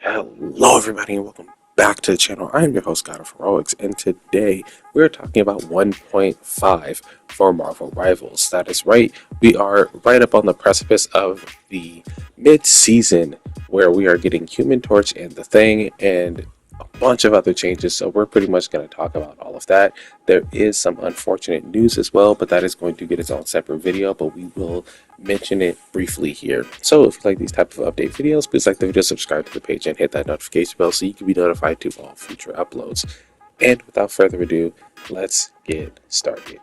Hello, everybody, and welcome back to the channel. I am your host, God of Heroics, and today we're talking about 1.5 for Marvel Rivals. That is right, we are right up on the precipice of the mid-season where we are getting Human Torch and The Thing and a bunch of other changes, so we're pretty much going to talk about all of that. There is some unfortunate news as well, but that is going to get its own separate video, but we will mention it briefly here. So if you like these type of update videos, please like the video, subscribe to the page, and hit that notification bell so you can be notified to all future uploads. And without further ado, let's get started.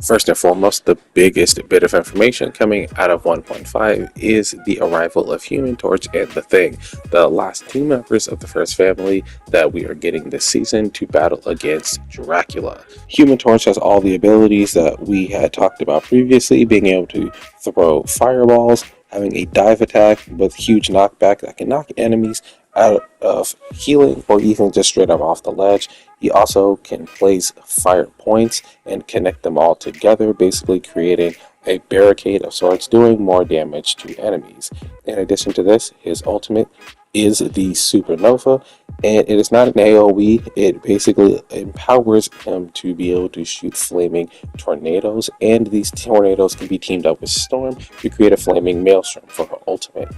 First and foremost, the biggest bit of information coming out of 1.5 is the arrival of Human Torch and The Thing, the last two members of the first family that we are getting this season to battle against Dracula. Human Torch has all the abilities that we had talked about previously, being able to throw fireballs, having a dive attack with huge knockback that can knock enemies out of healing or even just straight up off the ledge. He also can place fire points and connect them all together, basically creating a barricade of sorts, doing more damage to enemies. In addition to this, his ultimate is the Supernova, and it is not an AoE. It basically empowers him to be able to shoot flaming tornadoes, and these tornadoes can be teamed up with Storm to create a flaming maelstrom for her ultimate.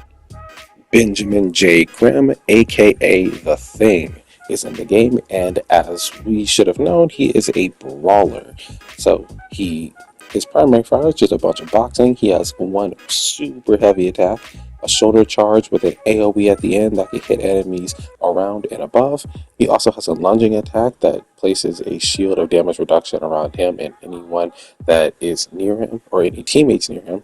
Benjamin J. Grimm, aka The Thing, is in the game, and as we should have known, he is a brawler. So his primary fire is just a bunch of boxing. He has one super heavy attack, a shoulder charge with an AoE at the end that can hit enemies around and above. He also has a lunging attack that places a shield of damage reduction around him and anyone that is near him or any teammates near him.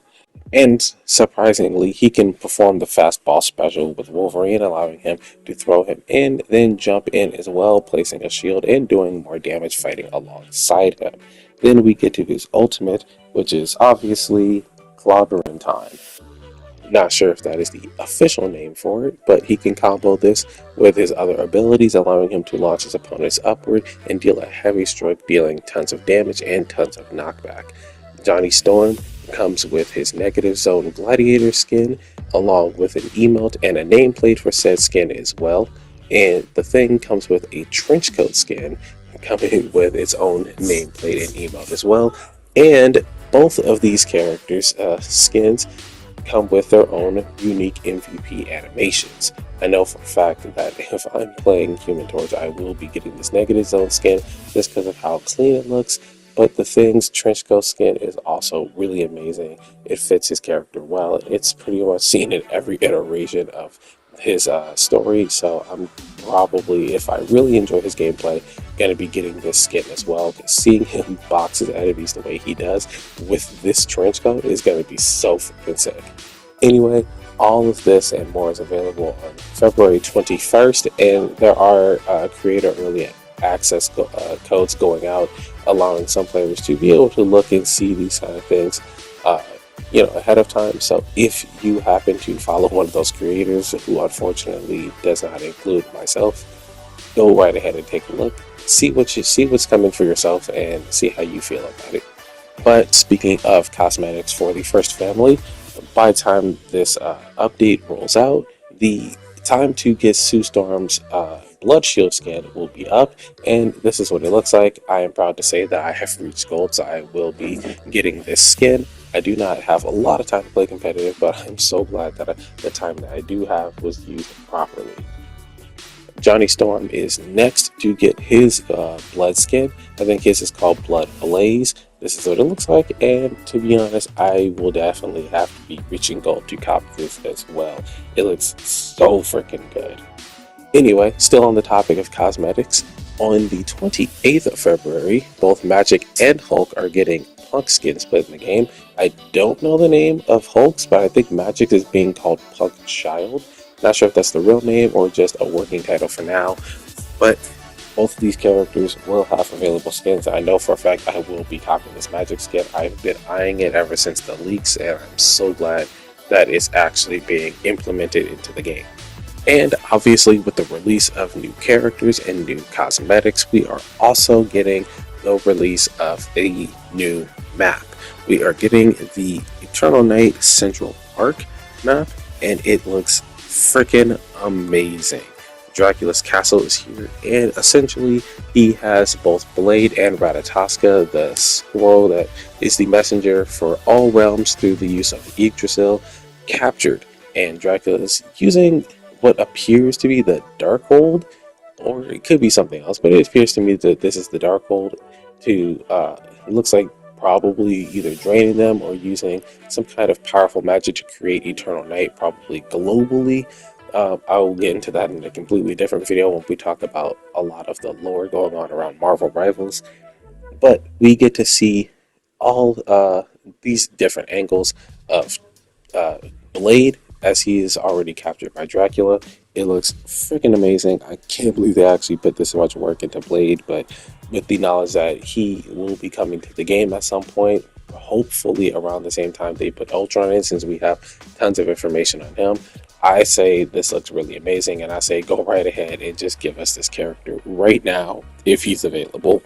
And surprisingly, he can perform the fastball special with Wolverine, allowing him to throw him in, then jump in as well, placing a shield and doing more damage fighting alongside him. Then we get to his ultimate, which is obviously Clobbering Time. Not sure if that is the official name for it, but he can combo this with his other abilities, allowing him to launch his opponents upward and deal a heavy stroke, dealing tons of damage and tons of knockback. Johnny Storm comes with his Negative Zone Gladiator skin, along with an emote and a nameplate for said skin as well. And The Thing comes with a Trenchcoat skin, coming with its own nameplate and emote as well. And both of these characters' skins come with their own unique MVP animations. I know for a fact that if I'm playing Human Torch, I will be getting this Negative Zone skin just because of how clean it looks. But The Thing's Trenchcoat skin is also really amazing. It fits his character well. It's pretty much seen in every iteration of his story. So I'm probably, if I really enjoy his gameplay, going to be getting this skin as well. Seeing him box his enemies the way he does with this trenchcoat is going to be so freaking sick. Anyway, all of this and more is available on February 21st, and there are creator early access codes going out, allowing some players to be able to look and see these kind of things ahead of time. So if you happen to follow one of those creators, who unfortunately does not include myself, go right ahead and take a look, see what's coming for yourself and see how you feel about it. But speaking of cosmetics for the first family, by the time this update rolls out, the time to get Sue Storm's Blood Shield skin will be up, and this is what it looks like. I am proud to say that I have reached gold, so I will be getting this skin. I do not have a lot of time to play competitive, but I'm so glad that the time that I do have was used properly. Johnny Storm is next to get his blood skin. I think his is called Blood Blaze. This is what it looks like, and to be honest, I will definitely have to be reaching gold to cop this as well. It looks so freaking good. Anyway, still on the topic of cosmetics, on the 28th of February, both Magic and Hulk are getting Punk skins put in the game. I don't know the name of Hulk's, but I think Magic is being called Punk Child. Not sure if that's the real name or just a working title for now, but both of these characters will have available skins. I know for a fact I will be copying this Magic skin. I've been eyeing it ever since the leaks, and I'm so glad that it's actually being implemented into the game. And obviously, with the release of new characters and new cosmetics, we are also getting the release of a new map. We are getting the Eternal Night Central Park map, and it looks freaking amazing. Dracula's castle is here, and essentially he has both Blade and Ratatoska, the squirrel that is the messenger for all realms through the use of Yggdrasil, captured. And Dracula is using what appears to be the Darkhold, or it could be something else, but it appears to me that this is the Darkhold to, it looks like probably either draining them or using some kind of powerful magic to create eternal night, probably globally. I will get into that in a completely different video when we talk about a lot of the lore going on around Marvel Rivals. But we get to see all these different angles of Blade as he is already captured by Dracula. It looks freaking amazing. I can't believe they actually put this much work into Blade, but with the knowledge that he will be coming to the game at some point, hopefully around the same time they put Ultron in, since we have tons of information on him, I say this looks really amazing, and I say go right ahead and just give us this character right now if he's available.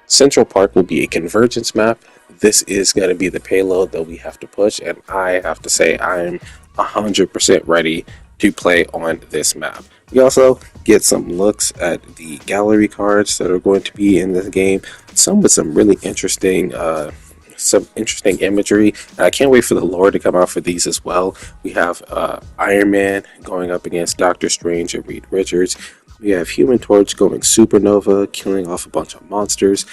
Central Park will be a convergence map. This is going to be the payload that we have to push, and I have to say I'm 100% ready to play on this map. We also get some looks at the gallery cards that are going to be in this game, some with some really interesting imagery. I can't wait for the lore to come out for these as well. We have Iron Man going up against Doctor Strange and Reed Richards. We have Human Torch going supernova, killing off a bunch of monsters.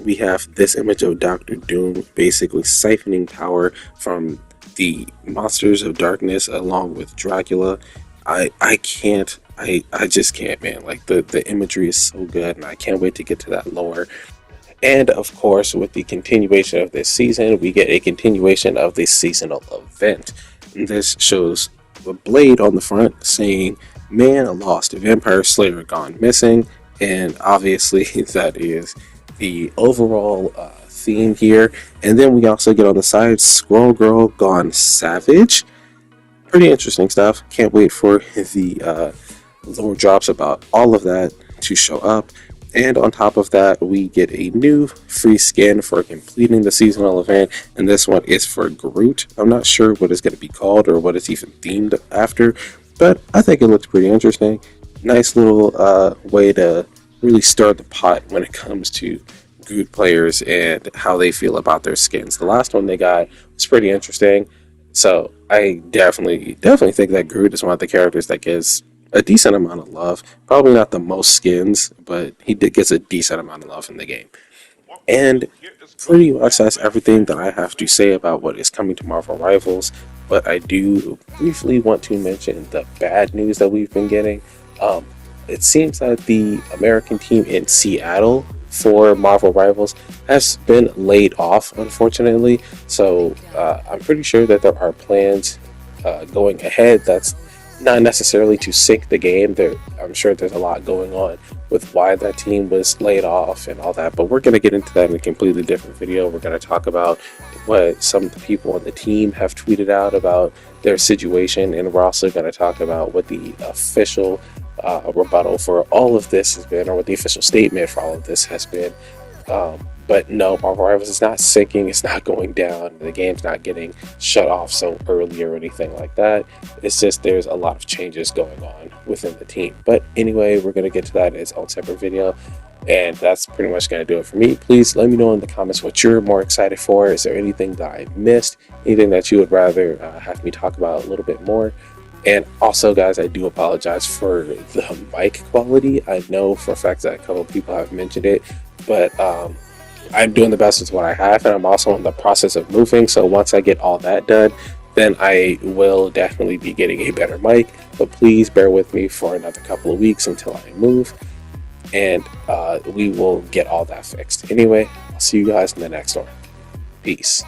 We have this image of Doctor Doom basically siphoning power from the monsters of darkness along with Dracula. I just can't, man. Like the imagery is so good, and I can't wait to get to that lore. And of course, with the continuation of this season, we get a continuation of the seasonal event. And this shows a Blade on the front saying, "Man lost, Vampire Slayer gone missing," and obviously that is the overall theme here. And then we also get on the side Squirrel Girl gone savage. Pretty interesting stuff. Can't wait for the lore drops about all of that to show up. And on top of that, we get a new free skin for completing the seasonal event, and this one is for Groot. I'm not sure what it's going to be called or what it's even themed after, but I think it looks pretty interesting. Nice little way to really stir the pot when it comes to Groot players and how they feel about their skins. The last one they got was pretty interesting, so I definitely think that Groot is one of the characters that gets a decent amount of love. Probably not the most skins, but he gets a decent amount of love in the game. And pretty much that's everything that I have to say about what is coming to Marvel Rivals. But I do briefly want to mention the bad news that we've been getting. It seems that the American team in Seattle for Marvel Rivals has been laid off, unfortunately. So I'm pretty sure that there are plans going ahead that's not necessarily to sink the game. I'm sure there's a lot going on with why that team was laid off and all that, but we're going to get into that in a completely different video. We're going to talk about what some of the people on the team have tweeted out about their situation, and we're also going to talk about what the official rebuttal for all of this has been, or what the official statement for all of this has been. But no, Marvel Rivals is not sinking, it's not going down, the game's not getting shut off so early or anything like that. It's just there's a lot of changes going on within the team. But anyway, we're going to get to that in its own separate video, and that's pretty much going to do it for me. Please let me know in the comments what you're more excited for. Is there anything that I missed? Anything that you would rather have me talk about a little bit more? And also, guys, I do apologize for the mic quality. I know for a fact that a couple of people have mentioned it, but I'm doing the best with what I have, and I'm also in the process of moving. So once I get all that done, then I will definitely be getting a better mic. But please bear with me for another couple of weeks until I move, and we will get all that fixed. Anyway, I'll see you guys in the next one. Peace.